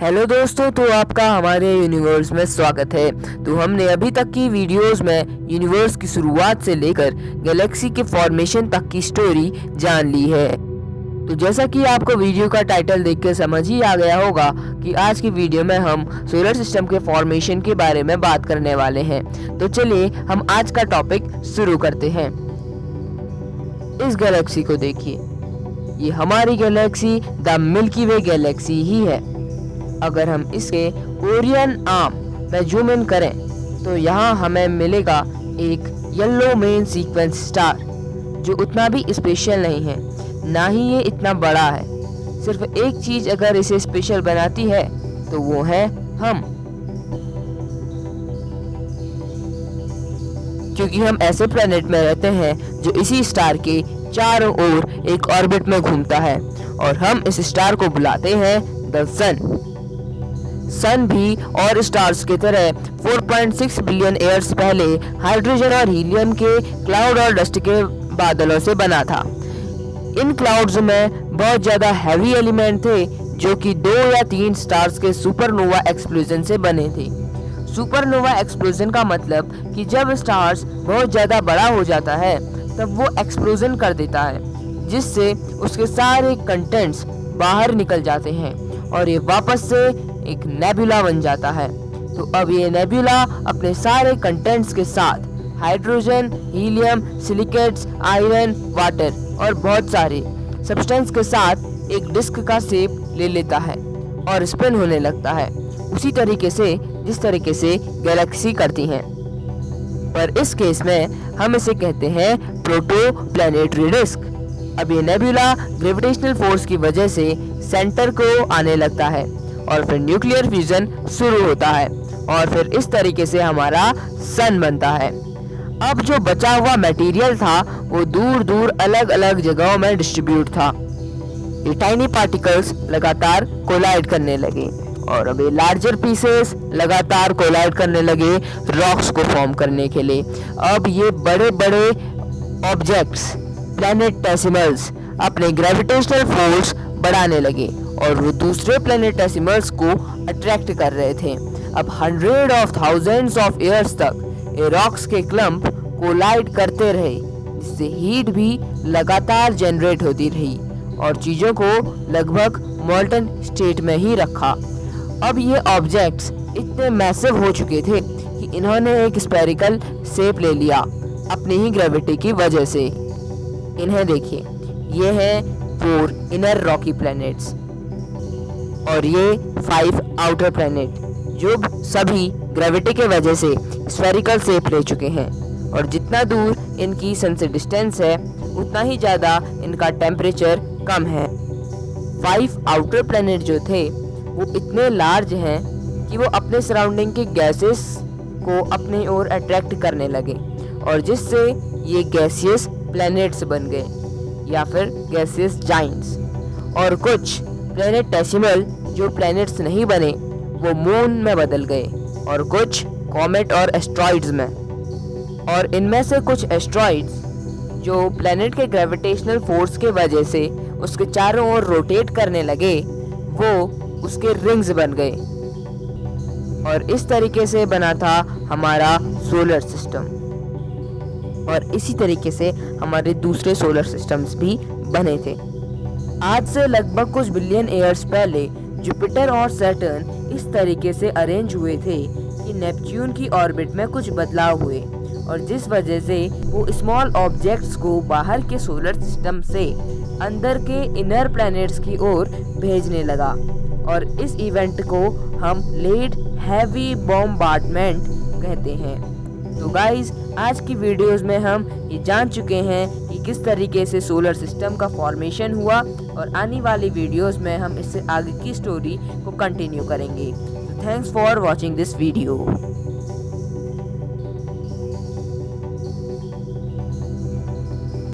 Hello दोस्तों, तो आपका हमारे यूनिवर्स में स्वागत है। तो हमने अभी तक की वीडियोस में यूनिवर्स की शुरुआत से लेकर गैलेक्सी के फॉर्मेशन तक की स्टोरी जान ली है। तो जैसा कि आपको वीडियो का टाइटल देख के समझ ही आ गया होगा कि आज की वीडियो में हम सोलर सिस्टम के फॉर्मेशन के बारे में बात करने वाले हैं। तो चलिए हम आज का टॉपिक शुरू करते हैं। इस गैलेक्सी को देखिए, ये हमारी galaxy the Milky Way galaxy ही है। अगर हम इसके ओरियन आर्म में जूम इन करें तो यहाँ हमें मिलेगा एक येलो मेन सीक्वेंस स्टार, जो उतना भी स्पेशल नहीं है, ना ही ये इतना बड़ा है। सिर्फ एक चीज अगर इसे स्पेशल बनाती है तो वो है हम, क्योंकि हम ऐसे प्लेनेट में रहते हैं जो इसी स्टार के चारों ओर एक ऑर्बिट में घूमता है, और हम इस स्टार को बुलाते हैं द सन भी और स्टार्स की तरह 4.6 बिलियन ईयर्स पहले हाइड्रोजन और हीलियम के क्लाउड और डस्ट के बादलों से बना था। इन क्लाउड्स में बहुत ज्यादा हैवी एलिमेंट थे जो कि 2 या 3 स्टार्स के सुपरनोवा एक्सप्लोजन से बने थे। सुपरनोवा एक्सप्लोजन का मतलब कि जब स्टार्स बहुत ज्यादा बड़ा हो जाता है तब वो एक्सप्लोजन कर देता है, जिससे उसके सारे कंटेंट्स बाहर निकल जाते हैं और ये वापस से एक नेबुला बन जाता है। तो अब ये नेबुला अपने सारे कंटेंट्स के साथ hydrogen, helium, silicates, iron, water और बहुत सारे सब्सटेंस के साथ एक डिस्क का शेप ले लेता है और स्पिन होने लगता है, उसी तरीके से जिस तरीके से गैलेक्सी करती हैं। पर इस केस में हम इसे कहते हैं प्रोटो प्लैनेटरी डिस्क। अब ये नेबुला ग्रेविटेशनल फोर्स की वजह से सेंटर को आने लगता है और फिर न्यूक्लियर फ्यूजन शुरू होता है और फिर इस तरीके से हमारा सन बनता है। अब जो बचा हुआ मटेरियल था वो दूर दूर अलग अलग जगहों में डिस्ट्रीब्यूट था। ये टाइनी पार्टिकल्स लगातार कोलाइड करने लगे और अब ये लार्जर पीसेस लगातार कोलाइड करने लगे रॉक्स को फॉर्म करने के लिए। अब ये बड़े बड़े ऑब्जेक्ट्स प्लैनेटेसिमल्स अपने ग्रेविटेशनल फोर्स बढ़ाने लगे और वो दूसरे प्लैनेटेसिमल्स को अट्रैक्ट कर रहे थे। अब 100,000 ऑफ ईयर्स तक ये रॉक्स के क्लम्प कोलाइड करते रहे, जिससे हीट भी लगातार जनरेट होती रही और चीजों को लगभग मॉल्टन स्टेट में ही रखा। अब ये ऑब्जेक्ट्स इतने मैसिव हो चुके थे कि इन्होंने एक स्फेरिकल शेप ले लिया अपनी ही ग्रेविटी की वजह से। इन्हें देखिए, ये है 4 इनर रॉकी प्लैनेट्स और ये 5 आउटर प्लैनेट, जो सभी ग्रेविटी के वजह से स्फेरिकल शेप ले चुके हैं। और जितना दूर इनकी सन से डिस्टेंस है उतना ही ज़्यादा इनका टेम्परेचर कम है। 5 आउटर प्लैनेट जो थे वो इतने लार्ज हैं कि वो अपने सराउंडिंग के गैसेस को अपनी ओर अट्रैक्ट करने लगे और जिससे ये गैसियस प्लैनेट्स बन गए या फिर गैसियस जाइंट्स। और कुछ प्लैनेटेसिमल जो प्लैनेट्स नहीं बने वो मून में बदल गए और कुछ कॉमेट और एस्ट्रॉइड्स में। और इनमें से कुछ एस्ट्रॉइड्स जो प्लैनेट के ग्रेविटेशनल फोर्स के वजह से उसके चारों ओर रोटेट करने लगे, वो उसके रिंग्स बन गए और इस तरीके से बना था हमारा सोलर सिस्टम। और इसी तरीके से हमारे दूसरे सोलर सिस्टम्स भी बने थे। आज से लगभग कुछ बिलियन ईयर्स पहले जुपिटर और सैटर्न इस तरीके से अरेंज हुए थे कि नेपच्यून की ऑर्बिट में कुछ बदलाव हुए और जिस वजह से वो स्मॉल ऑब्जेक्ट्स को बाहर के सोलर सिस्टम से अंदर के इनर प्लैनेट्स की ओर भेजने लगा। और इस इवेंट को हम लेट हैवी बॉम्बार्डमेंट कहते हैं। तो गाइज, आज की वीडियोस में हम ये जान चुके हैं कि किस तरीके से सोलर सिस्टम का फॉर्मेशन हुआ, और आने वाली वीडियोस में हम इससे आगे की स्टोरी को कंटिन्यू करेंगे। Thanks for watching this video.